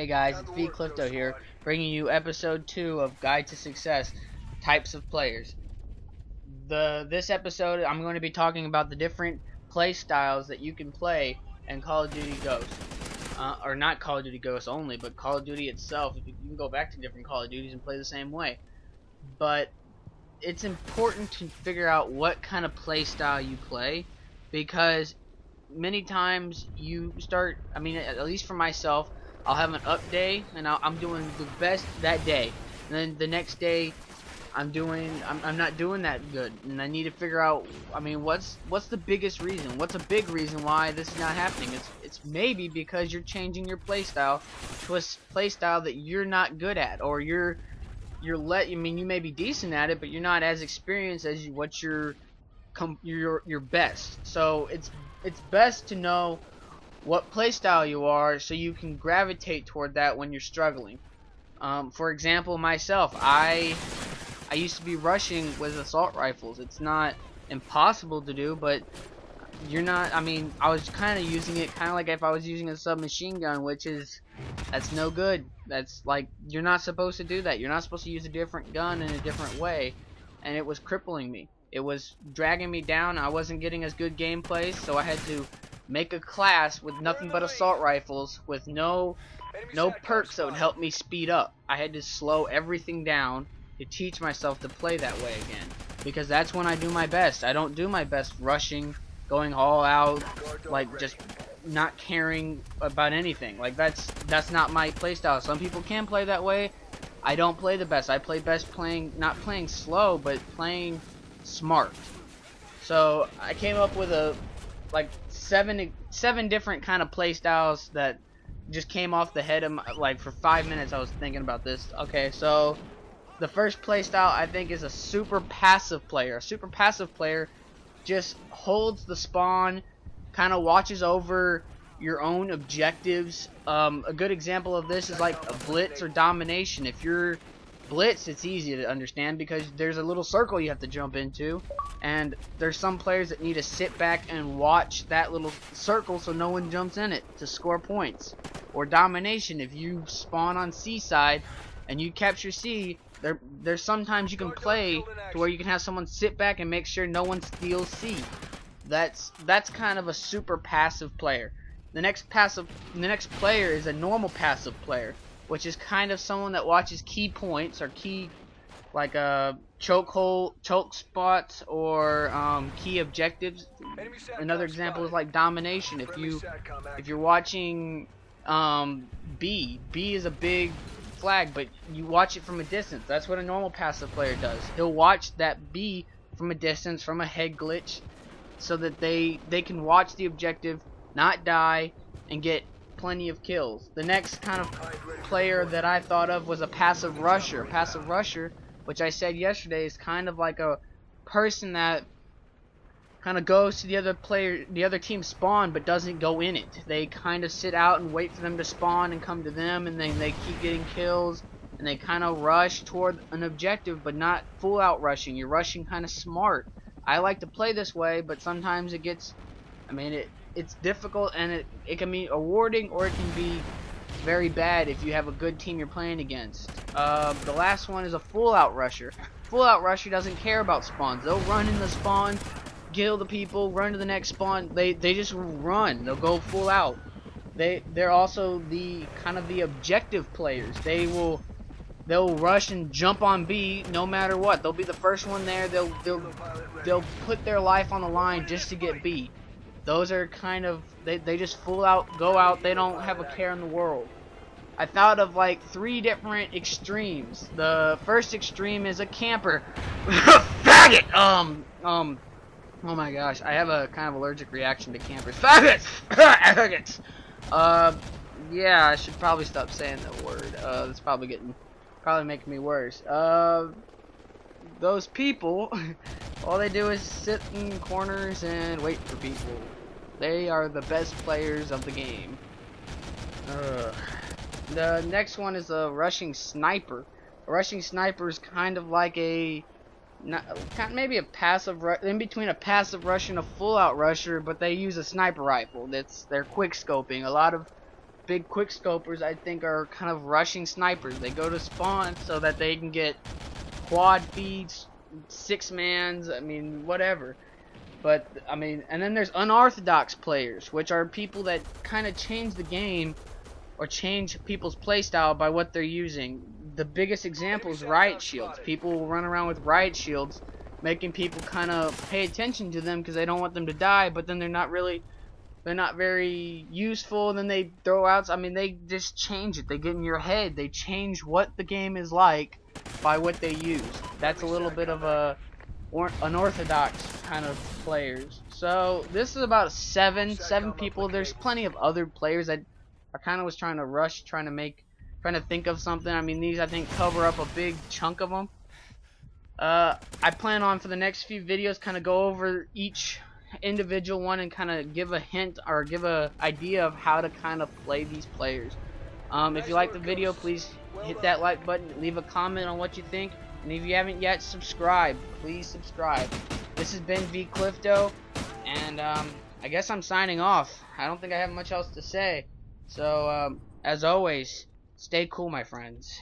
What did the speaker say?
Hey guys, it's vKlifto here, bringing you episode 2 of Guide to Success, Types of Players. This episode, I'm going to be talking about the different play styles that you can play in Call of Duty Ghosts. Or not Call of Duty Ghosts only, but Call of Duty itself. You can go back to different Call of Duties and play the same way. But it's important to figure out what kind of play style you play, because many times you start, at least for myself, I'll have an up day and I'm doing the best that day, and then the next day I'm not doing that good, and I need to figure out, what's the biggest reason? What's a big reason why this is not happening? It's maybe because you're changing your playstyle to a playstyle that you're not good at, or you may be decent at it, but you're not as experienced as your best. So it's best to know what playstyle you are, so you can gravitate toward that when you're struggling. For example, myself, I used to be rushing with assault rifles. It's not impossible to do, but I was kind of using it kind of like if I was using a submachine gun, that's no good. That's like, you're not supposed to do that. You're not supposed to use a different gun in a different way, and it was crippling me. It was dragging me down. I wasn't getting as good gameplay, so I had to make a class with nothing but assault rifles with no perks that would help me speed up. I had to slow everything down to teach myself to play that way again, because that's when I do my best. I don't do my best rushing, going all out, like just not caring about anything. Like that's not my playstyle. Some people can play that way. I don't play the best. I play best not playing slow, but playing smart. So I came up with seven different kind of play styles that just came off the head of my, for 5 minutes I was thinking about this. Okay, so the first play style I think is a super passive player. A super passive player just holds the spawn, kind of watches over your own objectives. A good example of this is like a blitz or domination. If you're blitz, it's easy to understand because there's a little circle you have to jump into, and there's some players that need to sit back and watch that little circle so no one jumps in it to score points. Or domination, if you spawn on C side and you capture C, there's sometimes you can play to where you can have someone sit back and make sure no one steals C. That's kind of a super passive player. The next player is a normal passive player, which is kind of someone that watches key points or key, like choke spots, or key objectives. Another example is like domination. If you're watching B is a big flag, but you watch it from a distance. That's what a normal passive player does. He'll watch that B from a distance, from a head glitch, so that they can watch the objective, not die, and get plenty of kills. The next kind of player that I thought of was a passive rusher. A passive rusher, which I said yesterday, is kind of like a person that kind of goes to the other team's spawn, but doesn't go in it. They kind of sit out and wait for them to spawn and come to them, and then they keep getting kills, and they kind of rush toward an objective, but not full out rushing. You're rushing kind of smart. I like to play this way, but sometimes it gets, it's difficult, and it can be rewarding, or it can be very bad if you have a good team you're playing against. The last one is a full out rusher. Full out rusher doesn't care about spawns. They'll run in the spawn, kill the people, run to the next spawn. They just run. They'll go full out. They're also the kind of the objective players. They'll rush and jump on B no matter what. They'll be the first one there. They'll put their life on the line just to get B. Those are kind of, they just full out go out. They don't have a care in the world. I thought of like 3 different extremes. The first extreme is a camper. Faggot! Oh my gosh, I have a kind of allergic reaction to campers. Faggots! Faggots! Yeah, I should probably stop saying that word. It's probably making me worse. Those people, all they do is sit in corners and wait for people. They are the best players of the game. The next one is a rushing sniper. A rushing sniper is kind of like maybe a passive in between a passive rusher and a full out rusher, but they use a sniper rifle. They're quick scoping. A lot of big quick scopers, I think, are kind of rushing snipers. They go to spawn so that they can get quad feeds, 6-mans, I mean, whatever. But I mean, and then there's unorthodox players, which are people that kind of change the game or change people's playstyle by what they're using. The biggest example is riot shields. People will run around with riot shields, making people kind of pay attention to them because they don't want them to die, but then they're not very useful. And then they throw out, I mean, they just change it. They get in your head. They change what the game is like by what they use. That's a little bit of a unorthodox kind of players. So this is about seven people. There's plenty of other players that I kind of was trying to rush, trying to think of something. I mean, these I think cover up a big chunk of them. I plan on for the next few videos kind of go over each individual one and kind of give a hint or give a idea of how to kind of play these players. If you like the video, please hit that like button, leave a comment on what you think, and if you haven't yet, subscribe. Please subscribe. This has been vKlifto, and I guess I'm signing off. I don't think I have much else to say. So, as always, stay cool, my friends.